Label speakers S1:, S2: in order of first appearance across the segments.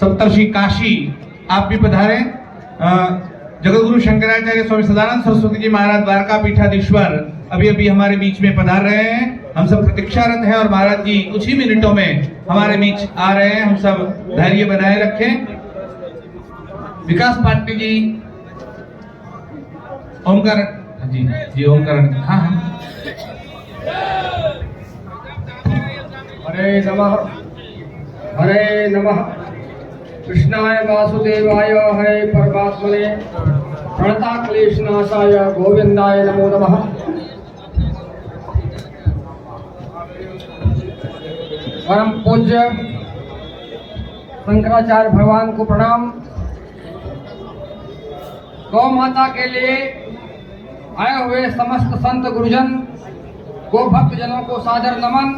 S1: सप्तर्षि काशी आप भी पधारें। जगतगुरु शंकराचार्य स्वामी सदानंद सरस्वती जी महाराज द्वारका पीठाधीश्वर अभी अभी हमारे बीच में पधार रहे हैं। हम सब प्रतीक्षारत हैं और महाराज जी कुछ ही मिनटों में हमारे बीच आ रहे हैं। हम सब धैर्य बनाए रखें। विकास पाटिल जी, ओमकार जी ओमकार, हाँ हाँ।
S2: हरे नमः कृष्णाय वासुदेवाय हरे परमात्मने प्रणता क्लेशनाशाय गोविंदाय नमो नमः। परम पूज्य शंकराचार्य भगवान को प्रणाम। गौ माता के लिए आए हुए समस्त संत गुरुजन गो भक्त जनों को सादर नमन।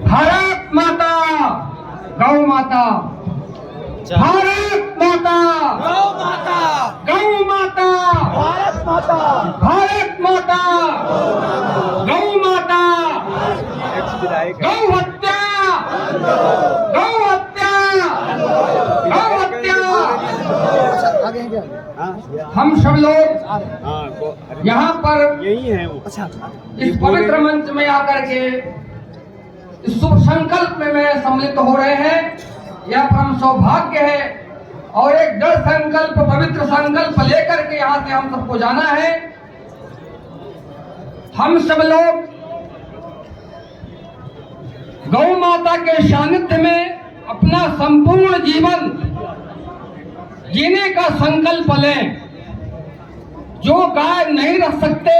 S2: भारत माता गौ माता, भारत माता
S3: गौ माता,
S2: गौ माता,
S3: भारत माता,
S2: भारत माता गौ माता, गौ हत्या, गौ हत्या, गौ हत्या। हम सब लोग यहाँ पर
S3: यही है वो।
S2: इस पवित्र मंच में आकर के इस शुभ संकल्प में सम्मिलित हो रहे हैं। यह परम सौभाग्य है और एक दृढ़ संकल्प, पवित्र संकल्प लेकर के यहाँ से हम सबको जाना है। हम सब लोग गौ माता के सानिध्य में अपना संपूर्ण जीवन जीने का संकल्प लें। जो गाय नहीं रख सकते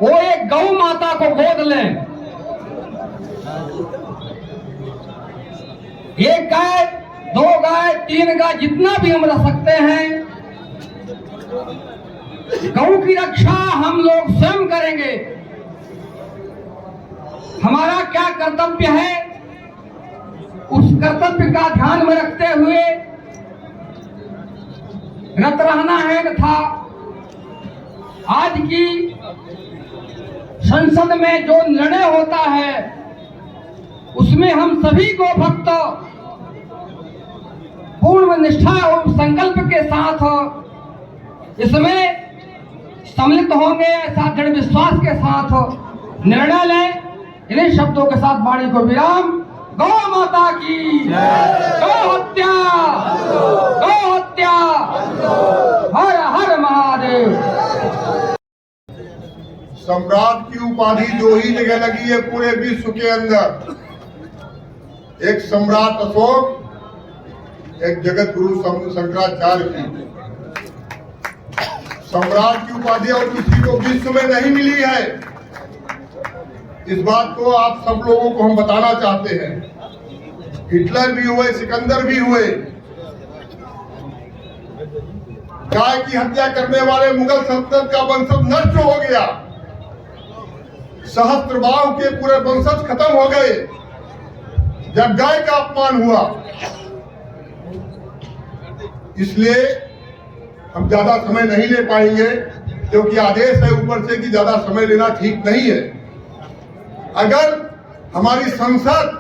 S2: वो एक गौ माता को गोद लें। एक गाय, दो गाय, तीन गाय, जितना भी हम रख सकते हैं, गौ की रक्षा हम लोग स्वयं करेंगे। हमारा क्या कर्तव्य है, उस कर्तव्य का ध्यान में रखते हुए रत रहना है तथा आज की संसद में जो निर्णय होता है उसमें हम सभी को भक्त पूर्ण निष्ठा और संकल्प के साथ इसमें सम्मिलित होंगे। ऐसा दृढ़ विश्वास के साथ निर्णय लें। इन्हीं शब्दों के साथ वाणी को विराम। गौ माता की गौ हत्या, गौ हत्या, हर हर महादेव।
S4: सम्राट की उपाधि दो ही जगह लगी है पूरे विश्व के अंदर, एक सम्राट अशोक, एक जगत गुरु शंकराचार्य की। सम्राट की उपाधि और किसी को विश्व में नहीं मिली है। इस बात को आप सब लोगों को हम बताना चाहते हैं। हिटलर भी हुए, सिकंदर भी हुए। गाय की हत्या करने वाले मुगल सल्तनत का वंशज नष्ट हो गया। सहस्त्रबाहु के पूरे वंशज खत्म हो गए जब गाय का अपमान हुआ। इसलिए हम ज्यादा समय नहीं ले पाएंगे क्योंकि आदेश है ऊपर से कि ज्यादा समय लेना ठीक नहीं है। अगर हमारी संसद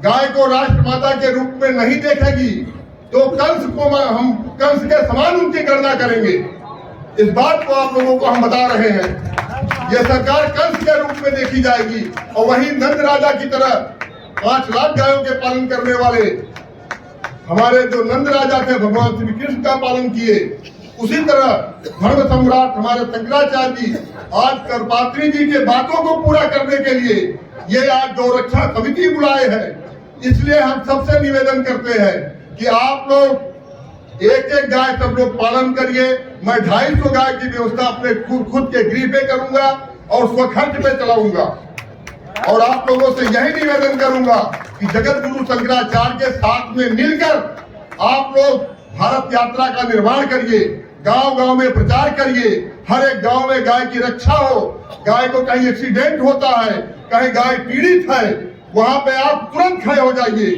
S4: गाय को राष्ट्रमाता के रूप में नहीं देखेगी तो कंस के समान उनकी गणना करेंगे। इस बात को आप लोगों को हम बता रहे हैं। यह सरकार कंस के रूप में देखी जाएगी और वहीं नंद राजा की तरह 5 लाख गायों के पालन करने वाले हमारे जो नंद राजा थे भगवान श्री कृष्ण का पालन किए, उसी तरह धर्म सम्राट हमारे शंकराचार्य जी आज करपात्री जी के बातों को पूरा करने के लिए ये आज गौरक्षा समिति बुलाए हैं। इसलिए हम सबसे निवेदन करते हैं कि आप लोग एक एक गाय सब लोग पालन करिए। मैं 250 गाय की व्यवस्था अपने खुद के गृह पे करूंगा और स्वखर्च पे चलाऊंगा। और आप लोगों से यही निवेदन करूंगा कि जगत गुरु शंकराचार्य के साथ में मिलकर आप लोग भारत यात्रा का निर्माण करिए, गांव गांव में प्रचार करिए। हर एक गांव में गाय की रक्षा हो। गाय को कहीं एक्सीडेंट होता है, कहीं गाय पीड़ित है, वहां पे आप तुरंत खड़े हो जाइए।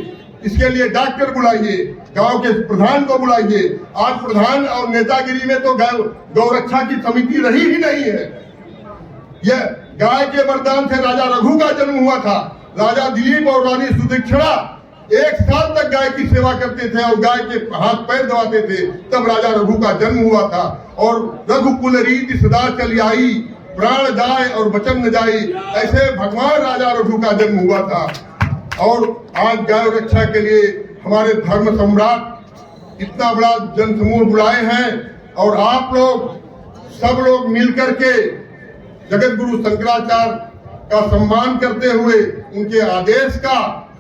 S4: इसके लिए डॉक्टर बुलाइए, गांव के प्रधान को बुलाइए। आज प्रधान और नेतागिरी में तो गौरक्षा की समिति रही ही नहीं है। यह गाय के वरदान से राजा रघु का जन्म हुआ था। राजा दिलीप और रानी सुदीक्षणा 1 साल तक गाय की सेवा करते थे और गाय के हाथ पैर दबाते थे, तब राजा रघु का जन्म हुआ था। और रघुकुल रीति सदा चली आई, प्राण जाए और वचन न जाई, ऐसे भगवान राजा रघु का जन्म हुआ था। और आज गाय रक्षा के लिए हमारे धर्म सम्राट इतना बड़ा जनसमूह बुलाए हैं और आप लोग सब लोग मिलकर के जगत गुरु शंकराचार्य का सम्मान करते हुए उनके आदेश का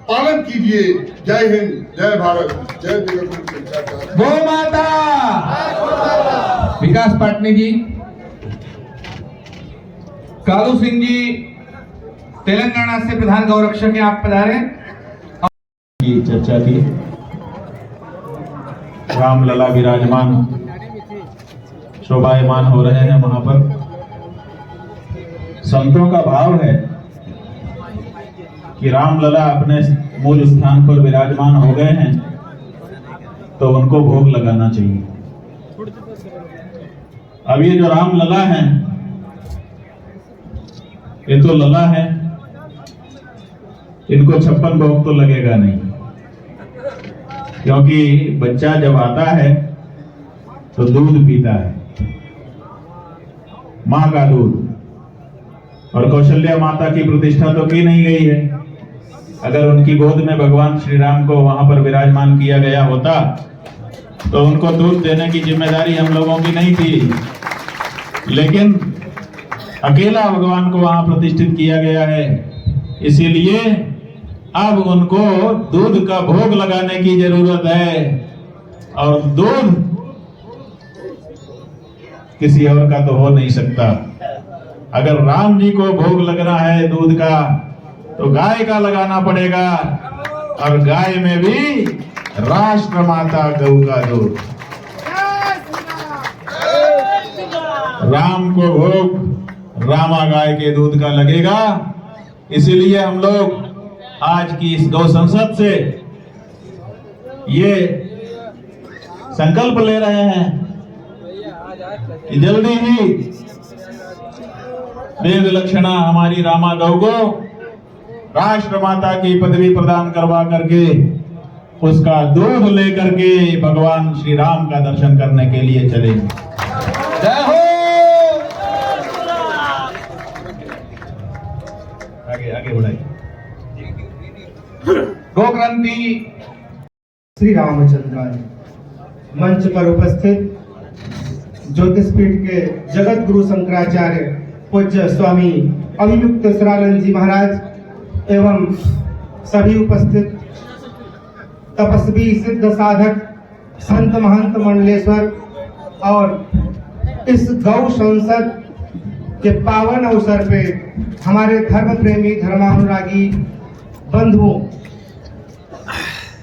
S4: पालन कीजिए। जय हिंद, जय भारत, जय जगत गुरु शंकराचार्य।
S1: गौ माता। विकास पाटनी जी, कालू सिंह जी तेलंगाना से प्रधान गौरक्षक हैं, आप पधारे।
S5: की चर्चा की। रामलला विराजमान शोभायमान हो रहे हैं वहां पर। संतों का भाव है कि रामलला अपने मूल स्थान पर विराजमान हो गए हैं तो उनको भोग लगाना चाहिए। अब ये जो रामलला हैं, ये तो लला है, इनको 56 भोग तो लगेगा नहीं, क्योंकि बच्चा जब आता है तो दूध पीता है, मां का दूध। और कौशल्या माता की प्रतिष्ठा तो की नहीं गई है। अगर उनकी गोद में भगवान श्री राम को वहां पर विराजमान किया गया होता तो उनको दूध देने की जिम्मेदारी हम लोगों की नहीं थी, लेकिन अकेला भगवान को वहां प्रतिष्ठित किया गया है, इसीलिए अब उनको दूध का भोग लगाने की जरूरत है। और दूध किसी और का तो हो नहीं सकता। अगर राम जी को भोग लगना है दूध का तो गाय का लगाना पड़ेगा, और गाय में भी राष्ट्र माता गौ का दूध। राम को भोग रामा गाय के दूध का लगेगा। इसीलिए हम लोग आज की इस गौ संसद से ये संकल्प ले रहे हैं कि जल्दी ही वेद लक्षणा हमारी रामा गौ को राष्ट्र माता की पदवी प्रदान करवा करके उसका दूध लेकर के भगवान श्री राम का दर्शन करने के लिए चलेंगे।
S1: जय हो।
S5: आगे आगे बढ़ाइए।
S1: गोक्रांति
S6: श्री रामचंद्राय। मंच पर उपस्थित ज्योतिषपीठ के जगत गुरु शंकराचार्य पूज्य स्वामी अभियुक्त सरानंद जी महाराज एवं सभी उपस्थित तपस्वी सिद्ध साधक संत महंत मंडलेश्वर और इस गौ संसद के पावन अवसर पे हमारे धर्म प्रेमी धर्मानुरागी बंधुओं,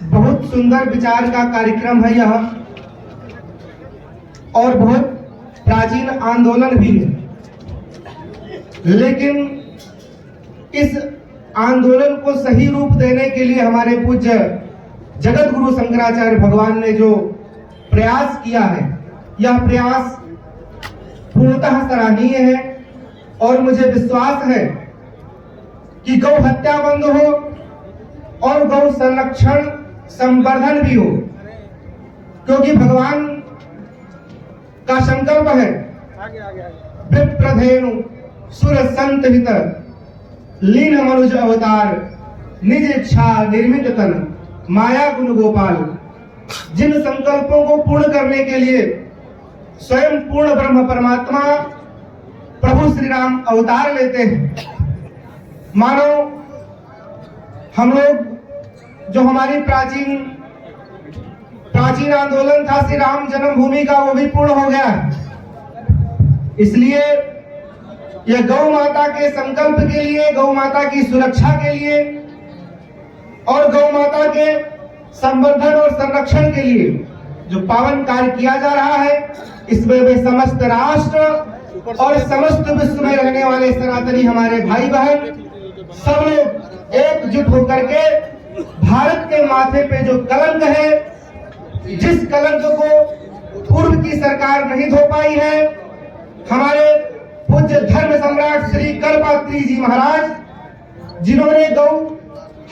S6: बहुत सुंदर विचार का कार्यक्रम है यह और बहुत प्राचीन आंदोलन भी है, लेकिन इस आंदोलन को सही रूप देने के लिए हमारे पूज्य जगत गुरु शंकराचार्य भगवान ने जो प्रयास किया है, यह प्रयास पूर्णतः सराहनीय है। और मुझे विश्वास है कि गौ हत्या बंद हो और गौ संरक्षण संवर्धन भी हो, क्योंकि भगवान का संकल्प है विप्रधेनु सुर संत हित लीन मनुज अवतार निज इच्छा निर्मित तन माया गुण गोपाल। जिन संकल्पों को पूर्ण करने के लिए स्वयं पूर्ण ब्रह्म परमात्मा प्रभु श्री राम अवतार लेते हैं, मानो हम लोग जो हमारी प्राचीन आंदोलन था श्री राम जन्मभूमि का, वो भी पूर्ण हो गया है। इसलिए यह गौ माता के संकल्प के लिए, गौ माता की सुरक्षा के लिए और गौ माता के संवर्धन और संरक्षण के लिए जो पावन कार्य किया जा रहा है, इसमें वे समस्त राष्ट्र और समस्त विश्व में रहने वाले सनातनी हमारे भाई बहन सब लोग एकजुट होकर के भारत के माथे पे जो कलंक है, जिस कलंक को पूर्व की सरकार नहीं धो पाई है, हमारे पूज्य धर्म सम्राट श्री कल्पात्री जी महाराज जिन्होंने गौ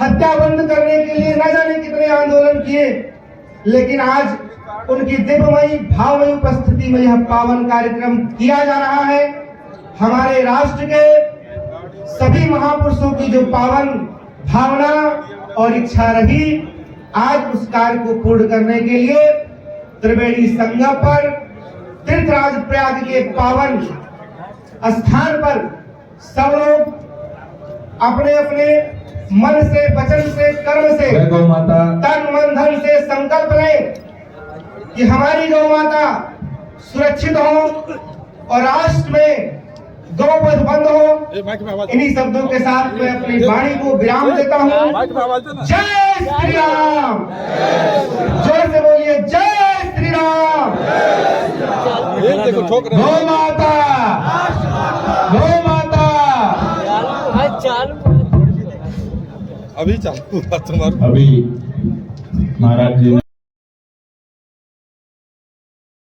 S6: हत्या बंद करने के लिए न जाने कितने आंदोलन किए, लेकिन आज उनकी दिव्यमयी भावमयी उपस्थिति में यह पावन कार्यक्रम किया जा रहा है। हमारे राष्ट्र के सभी महापुरुषों की जो पावन भावना और इच्छा रही, आज उस कार्य को पूर्ण करने के लिए त्रिवेणी संगम पर तीर्थराज प्रयाग के पावन स्थान पर सब लोग अपने अपने मन से, वचन से, कर्म से,
S1: गौ माता
S6: तन मन धन से संकल्प लें कि हमारी गौ माता सुरक्षित हो और राष्ट्र में गौवध बंद हो। इन्हीं शब्दों के साथ मैं अपनी वाणी को विराम देता हूँ। जय श्री राम। जोर से बोलिए जय श्री राम।
S1: गौ माता, गौ माता।
S7: अभी चालू हुआ तुम्हारा।
S5: अभी महाराज जी ने